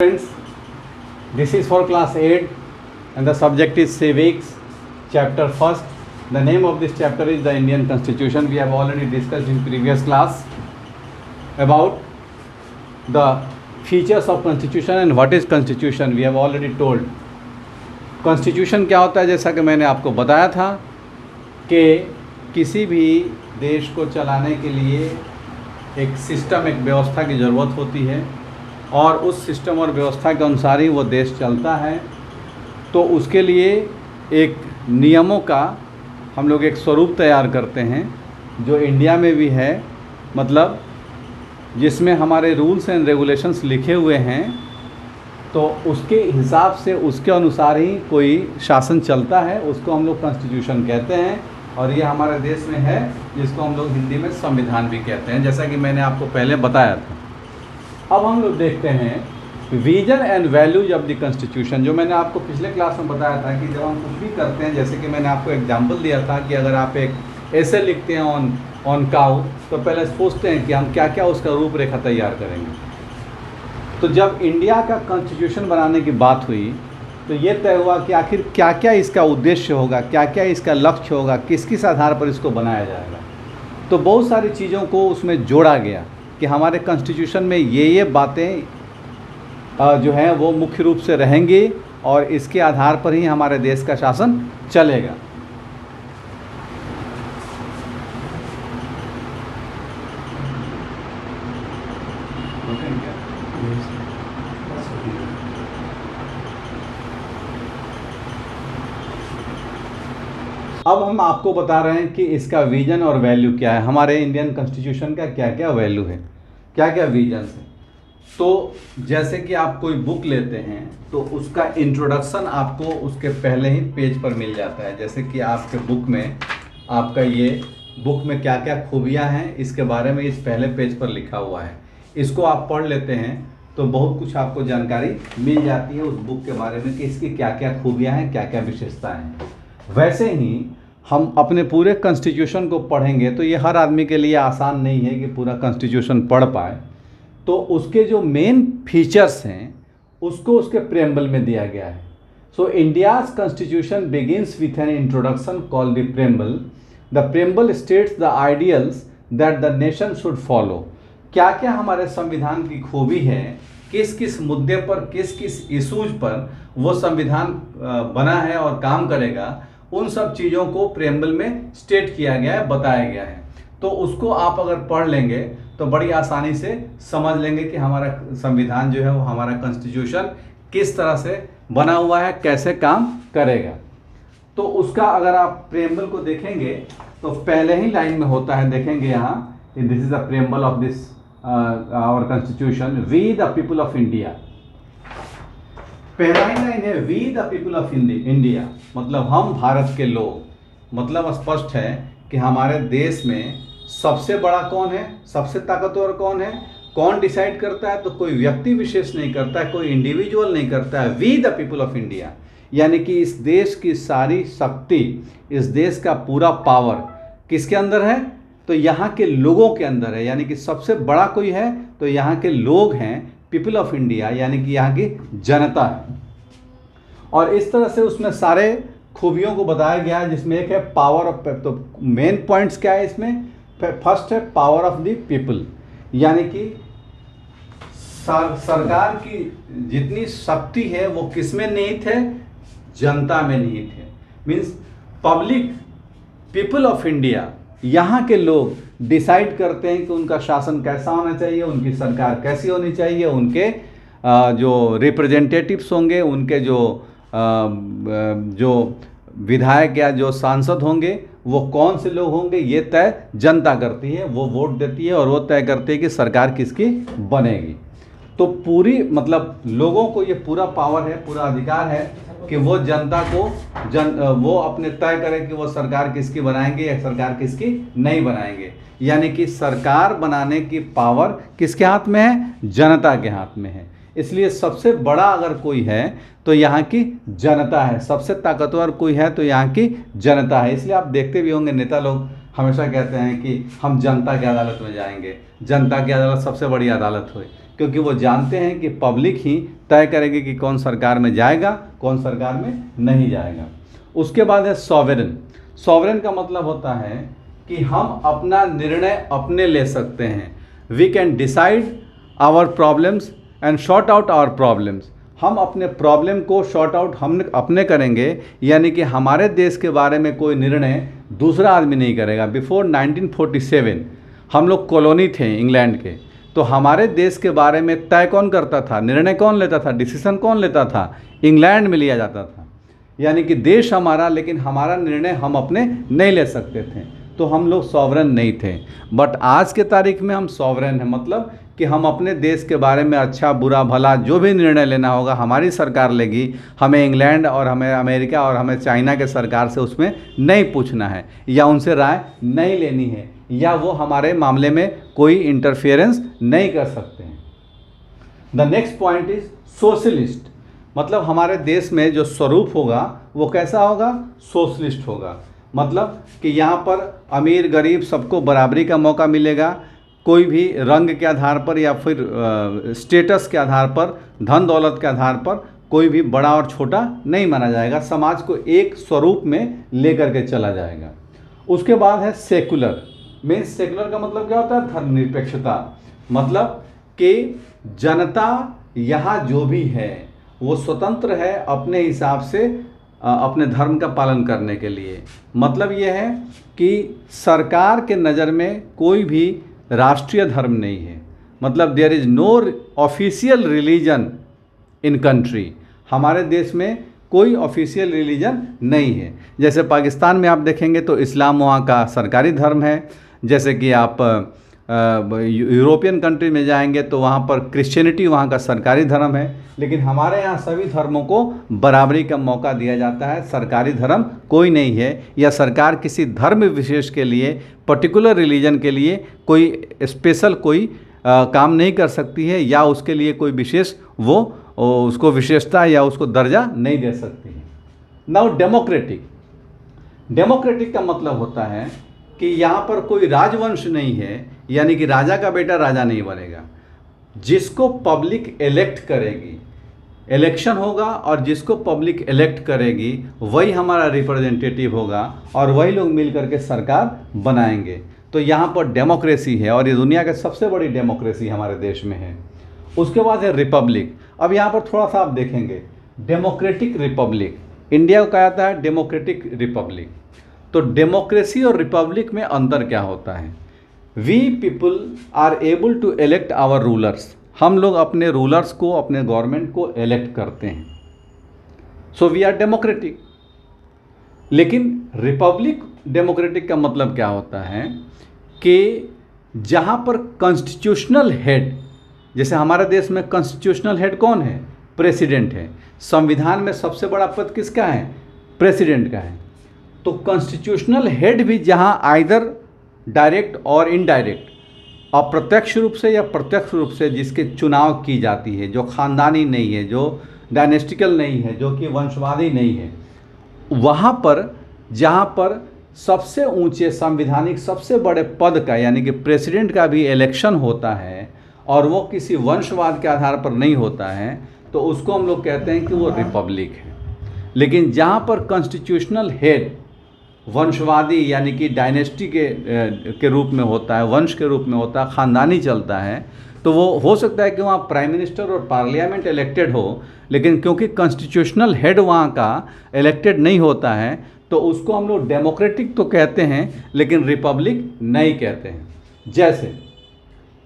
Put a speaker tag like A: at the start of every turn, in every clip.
A: Friends, this is for class 8 and the subject is civics, chapter 1st. The name of this chapter is the Indian Constitution. We have already discussed in previous class about the features of constitution and what is constitution. We have already told. Constitution क्या होता है, जैसा कि मैंने आपको बताया था कि किसी भी देश को चलाने के लिए एक सिस्टम, एक व्यवस्था की ज़रूरत होती है और उस सिस्टम और व्यवस्था के अनुसार ही वो देश चलता है। तो उसके लिए एक नियमों का हम लोग एक स्वरूप तैयार करते हैं जो इंडिया में भी है, मतलब जिसमें हमारे रूल्स एंड रेगुलेशंस लिखे हुए हैं। तो उसके हिसाब से, उसके अनुसार ही कोई शासन चलता है, उसको हम लोग कॉन्स्टिट्यूशन कहते हैं। और ये हमारे देश में है जिसको हम लोग हिंदी में संविधान भी कहते हैं, जैसा कि मैंने आपको पहले बताया था। अब हम लोग देखते हैं vision and values of the constitution. जो मैंने आपको पिछले क्लास में बताया था कि जब हम कुछ भी करते हैं, जैसे कि मैंने आपको एग्जांपल दिया था कि अगर आप एक ऐसे लिखते हैं ऑन काउ, तो पहले सोचते हैं कि हम क्या क्या उसका रूपरेखा तैयार करेंगे। तो जब इंडिया का कॉन्स्टिट्यूशन बनाने की बात हुई तो ये तय हुआ कि आखिर क्या क्या इसका उद्देश्य होगा, क्या क्या इसका लक्ष्य होगा, किस किस आधार पर इसको बनाया जाएगा। तो बहुत सारी चीज़ों को उसमें जोड़ा गया कि हमारे कॉन्स्टिट्यूशन में ये बातें जो हैं वो मुख्य रूप से रहेंगी और इसके आधार पर ही हमारे देश का शासन चलेगा। अब हम आपको बता रहे हैं कि इसका विजन और वैल्यू क्या है, हमारे इंडियन कॉन्स्टिट्यूशन का क्या क्या वैल्यू है, क्या क्या विजन है। तो जैसे कि आप कोई बुक लेते हैं तो उसका इंट्रोडक्शन आपको उसके पहले ही पेज पर मिल जाता है। जैसे कि आपके बुक में, आपका ये बुक में क्या क्या खूबियां हैं इसके बारे में इस पहले पेज पर लिखा हुआ है। इसको आप पढ़ लेते हैं तो बहुत कुछ आपको जानकारी मिल जाती है उस बुक के बारे में कि इसकी क्या क्या खूबियाँ हैं, क्या क्या विशेषताएँ हैं। वैसे ही हम अपने पूरे कॉन्स्टिट्यूशन को पढ़ेंगे तो ये हर आदमी के लिए आसान नहीं है कि पूरा कॉन्स्टिट्यूशन पढ़ पाए। तो उसके जो मेन फीचर्स हैं उसको उसके प्रेम्बल में दिया गया है। So India's constitution begins with an introduction called the preamble. The preamble states the ideals that the nation should follow. क्या क्या हमारे संविधान की खूबी है, किस किस मुद्दे पर, किस किस इशूज पर वो संविधान बना है और काम करेगा, उन सब चीज़ों को प्रेम्बल में स्टेट किया गया है, बताया गया है। तो उसको आप अगर पढ़ लेंगे तो बड़ी आसानी से समझ लेंगे कि हमारा संविधान जो है वो, हमारा कॉन्स्टिट्यूशन किस तरह से बना हुआ है, कैसे काम करेगा। तो उसका अगर आप प्रेम्बल को देखेंगे तो पहले ही लाइन में होता है, देखेंगे यहाँ, this is the preamble of this our constitution, we the people of India. पहला ही लाइन है we the people of India, मतलब हम भारत के लोग। मतलब स्पष्ट है कि हमारे देश में सबसे बड़ा कौन है, सबसे ताकतवर कौन है, कौन डिसाइड करता है, तो कोई व्यक्ति विशेष नहीं करता है, कोई इंडिविजुअल नहीं करता है। We the people of India, यानी कि इस देश की सारी शक्ति, इस देश का पूरा पावर किसके अंदर है, तो यहाँ के लोगों के अंदर है। यानी कि सबसे बड़ा कोई है तो यहाँ के लोग हैं, पीपल ऑफ इंडिया, यानी कि यहाँ की जनता है। और इस तरह से उसमें सारे खूबियों को बताया गया है, जिसमें एक है पावर ऑफ, तो मेन पॉइंट्स क्या है इसमें, फर्स्ट है पावर ऑफ द पीपल, यानी कि सरकार की जितनी शक्ति है वो किस में निहित है, जनता में निहित है। Means public, people of India, यहाँ के लोग डिसाइड करते हैं कि उनका शासन कैसा होना चाहिए, उनकी सरकार कैसी होनी चाहिए, उनके जो रिप्रेजेंटेटिव्स होंगे, उनके जो विधायक या जो सांसद होंगे वो कौन से लोग होंगे, ये तय जनता करती है। वो वोट देती है और वो तय करती है कि सरकार किसकी बनेगी। तो पूरी, मतलब लोगों को ये पूरा पावर है, पूरा अधिकार है कि वो जनता को वो अपने तय करें कि वो सरकार किसकी बनाएंगे या सरकार किसकी नहीं बनाएंगे। यानी कि सरकार बनाने की पावर किसके हाथ में है, जनता के हाथ में है। इसलिए सबसे बड़ा अगर कोई है तो यहाँ की जनता है, सबसे ताकतवर कोई है तो यहाँ की जनता है। इसलिए आप देखते भी होंगे नेता लोग हमेशा कहते हैं कि हम जनता की अदालत में जाएंगे, जनता की अदालत सबसे बड़ी अदालत हो, क्योंकि वो जानते हैं कि पब्लिक ही तय करेगी कि कौन सरकार में जाएगा, कौन सरकार में नहीं जाएगा। उसके बाद है सॉवरेन। सॉवरेन का मतलब होता है कि हम अपना निर्णय अपने ले सकते हैं। We can decide our problems and sort out our problems. हम अपने प्रॉब्लम को शॉर्ट आउट हम अपने करेंगे, यानी कि हमारे देश के बारे में कोई निर्णय दूसरा आदमी नहीं करेगा। बिफोर 1947 हम लोग कॉलोनी थे इंग्लैंड के, तो हमारे देश के बारे में तय कौन करता था, निर्णय कौन लेता था, डिसीजन कौन लेता था, इंग्लैंड में लिया जाता था। यानी कि देश हमारा, लेकिन हमारा निर्णय हम अपने नहीं ले सकते थे, तो हम लोग सॉवरेन नहीं थे। बट आज के तारीख में हम सॉवरेन हैं, मतलब कि हम अपने देश के बारे में अच्छा बुरा भला जो भी निर्णय लेना होगा हमारी सरकार लेगी। हमें इंग्लैंड और हमें अमेरिका और हमें चाइना के सरकार से उसमें नहीं पूछना है, या उनसे राय नहीं लेनी है, या वो हमारे मामले में कोई इंटरफेरेंस नहीं कर सकते हैं। The next point is socialist. मतलब हमारे देश में जो स्वरूप होगा वो कैसा होगा, सोशलिस्ट होगा। मतलब कि यहाँ पर अमीर गरीब सबको बराबरी का मौका मिलेगा। कोई भी रंग के आधार पर या फिर स्टेटस के आधार पर, धन दौलत के आधार पर कोई भी बड़ा और छोटा नहीं माना जाएगा। समाज को एक स्वरूप में लेकर के चला जाएगा। उसके बाद है सेकुलर। मीन्स सेकुलर का मतलब क्या होता है, धर्मनिरपेक्षता। मतलब कि जनता यहाँ जो भी है वो स्वतंत्र है अपने हिसाब से अपने धर्म का पालन करने के लिए। मतलब ये है कि सरकार के नज़र में कोई भी राष्ट्रीय धर्म नहीं है। मतलब there is no official religion in country. हमारे देश में कोई ऑफिशियल रिलीजन नहीं है। जैसे पाकिस्तान में आप देखेंगे तो इस्लाम वहाँ का सरकारी धर्म है। जैसे कि आप यूरोपियन कंट्री में जाएंगे तो वहाँ पर क्रिश्चियनिटी वहाँ का सरकारी धर्म है। लेकिन हमारे यहाँ सभी धर्मों को बराबरी का मौका दिया जाता है। सरकारी धर्म कोई नहीं है, या सरकार किसी धर्म विशेष के लिए, पर्टिकुलर रिलीजन के लिए कोई स्पेशल कोई काम नहीं कर सकती है, या उसके लिए कोई विशेष वो उसको विशेषता या उसको दर्जा नहीं दे सकती है। Now democratic. डेमोक्रेटिक का मतलब होता है कि यहाँ पर कोई राजवंश नहीं है, यानी कि राजा का बेटा राजा नहीं बनेगा। जिसको पब्लिक इलेक्ट करेगी, इलेक्शन होगा और जिसको पब्लिक इलेक्ट करेगी वही हमारा रिप्रेजेंटेटिव होगा और वही लोग मिल करके सरकार बनाएंगे। तो यहाँ पर डेमोक्रेसी है और ये दुनिया की सबसे बड़ी डेमोक्रेसी हमारे देश में है। उसके बाद है रिपब्लिक। अब यहाँ पर थोड़ा सा आप देखेंगे, डेमोक्रेटिक रिपब्लिक, इंडिया को कहा जाता है डेमोक्रेटिक रिपब्लिक। तो डेमोक्रेसी और रिपब्लिक में अंतर क्या होता है? We people are able to elect our rulers. हम लोग अपने रूलर्स को, अपने गवर्नमेंट को इलेक्ट करते हैं। So we are democratic. लेकिन रिपब्लिक डेमोक्रेटिक का मतलब क्या होता है कि जहाँ पर कॉन्स्टिट्यूशनल हेड, जैसे हमारे देश में कॉन्स्टिट्यूशनल हेड कौन है? प्रेसिडेंट है। संविधान में सबसे बड़ा पद किसका है? प्रेसिडेंट का है। तो कॉन्स्टिट्यूशनल हेड भी जहाँ आइदर डायरेक्ट और इनडायरेक्ट, अप्रत्यक्ष रूप से या प्रत्यक्ष रूप से जिसके चुनाव की जाती है, जो ख़ानदानी नहीं है, जो डायनेस्टिकल नहीं है, जो कि वंशवादी नहीं है, वहाँ पर जहाँ पर सबसे ऊंचे संवैधानिक सबसे बड़े पद का यानी कि प्रेसिडेंट का भी इलेक्शन होता है और वो किसी वंशवाद के आधार पर नहीं होता है, तो उसको हम लोग कहते हैं कि वो रिपब्लिक है। लेकिन जहाँ पर कॉन्स्टिट्यूशनल हेड वंशवादी यानी कि डायनेस्टी के रूप में होता है, वंश के रूप में होता है, ख़ानदानी चलता है, तो वो हो सकता है कि वहाँ प्राइम मिनिस्टर और पार्लियामेंट इलेक्टेड हो, लेकिन क्योंकि कॉन्स्टिट्यूशनल हेड वहाँ का इलेक्टेड नहीं होता है तो उसको हम लोग डेमोक्रेटिक तो कहते हैं लेकिन रिपब्लिक नहीं कहते हैं। जैसे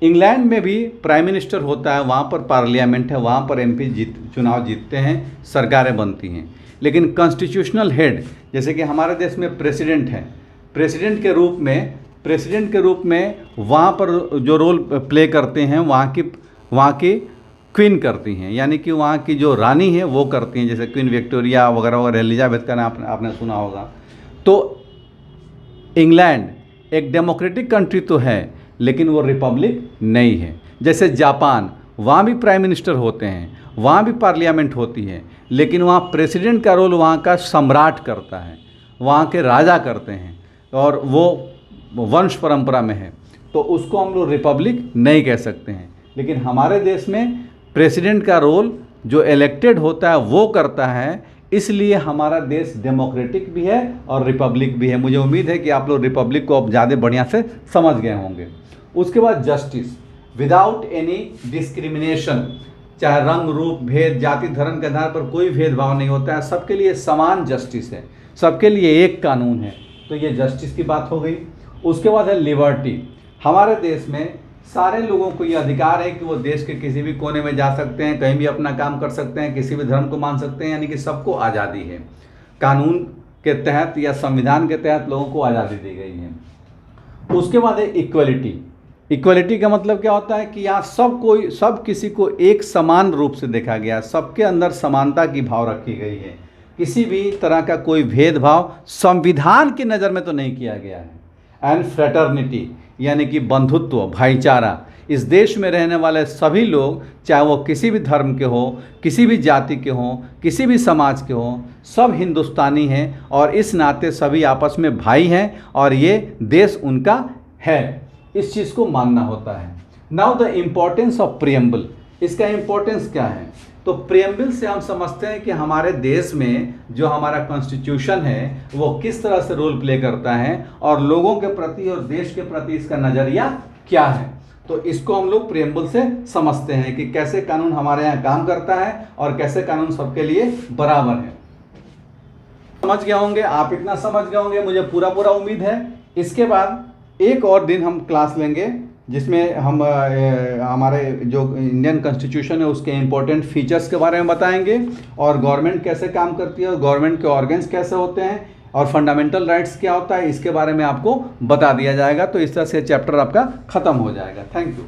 A: इंग्लैंड में भी प्राइम मिनिस्टर होता है, वहाँ पर पार्लियामेंट है, वहाँ पर एमपी चुनाव जीतते हैं, सरकारें बनती हैं। लेकिन कॉन्स्टिट्यूशनल हेड जैसे कि हमारे देश में प्रेसिडेंट है, प्रेसिडेंट के रूप में वहाँ पर जो रोल प्ले करते हैं वहाँ की क्वीन करती हैं, यानी कि वहाँ की जो रानी है वो करती हैं, जैसे क्वीन विक्टोरिया वगैरह वगैरह, एलिजाबेथ का नाम आपने सुना होगा। तो इंग्लैंड एक डेमोक्रेटिक कंट्री तो है लेकिन वो रिपब्लिक नहीं है। जैसे जापान, वहाँ भी प्राइम मिनिस्टर होते हैं, वहाँ भी पार्लियामेंट होती है, लेकिन वहाँ प्रेसिडेंट का रोल वहाँ का सम्राट करता है, वहाँ के राजा करते हैं और वो वंश परंपरा में है, तो उसको हम लोग रिपब्लिक नहीं कह सकते हैं। लेकिन हमारे देश में प्रेसिडेंट का रोल जो इलेक्टेड होता है वो करता है, इसलिए हमारा देश डेमोक्रेटिक भी है और रिपब्लिक भी है। मुझे उम्मीद है कि आप लोग रिपब्लिक को अब ज़्यादा बढ़िया से समझ गए होंगे। उसके बाद जस्टिस, विदाउट एनी डिस्क्रिमिनेशन, चाहे रंग रूप भेद जाति धर्म के आधार पर कोई भेदभाव नहीं होता है, सबके लिए समान जस्टिस है, सबके लिए एक कानून है। तो ये जस्टिस की बात हो गई। उसके बाद है लिबर्टी। हमारे देश में सारे लोगों को ये अधिकार है कि वो देश के किसी भी कोने में जा सकते हैं, कहीं भी अपना काम कर सकते हैं, किसी भी धर्म को मान सकते हैं, यानी कि सबको आज़ादी है। कानून के तहत या संविधान के तहत लोगों को आज़ादी दी गई है। उसके बाद है इक्वलिटी। इक्वलिटी का मतलब क्या होता है कि यहाँ सब किसी को एक समान रूप से देखा गया है, सबके अंदर समानता की भाव रखी गई है, किसी भी तरह का कोई भेदभाव संविधान की नज़र में तो नहीं किया गया है। एंड फ्रेटर्निटी, यानी कि बंधुत्व, भाईचारा। इस देश में रहने वाले सभी लोग, चाहे वो किसी भी धर्म के हो, किसी भी जाति के हों, किसी भी समाज के हों, सब हिंदुस्तानी हैं और इस नाते सभी आपस में भाई हैं और ये देश उनका है। इस चीज़ को मानना होता है। Now the importance of preamble. इसका इम्पोर्टेंस क्या है? तो प्रियम्बल से हम समझते हैं कि हमारे देश में जो हमारा कॉन्स्टिट्यूशन है वो किस तरह से रोल प्ले करता है और लोगों के प्रति और देश के प्रति इसका नज़रिया क्या है। तो इसको हम लोग प्रियम्बल से समझते हैं कि कैसे कानून हमारे यहाँ काम करता है और कैसे कानून सबके लिए बराबर है। समझ गए होंगे आप, इतना समझ गए होंगे, मुझे पूरा उम्मीद है। इसके बाद एक और दिन हम क्लास लेंगे जिसमें हम हमारे जो इंडियन कॉन्स्टिट्यूशन है उसके इम्पोर्टेंट फीचर्स के बारे में बताएंगे और गवर्नमेंट कैसे काम करती है और गवर्नमेंट के ऑर्गन्स कैसे होते हैं और फंडामेंटल राइट्स क्या होता है, इसके बारे में आपको बता दिया जाएगा। तो इस तरह से चैप्टर आपका ख़त्म हो जाएगा। Thank you.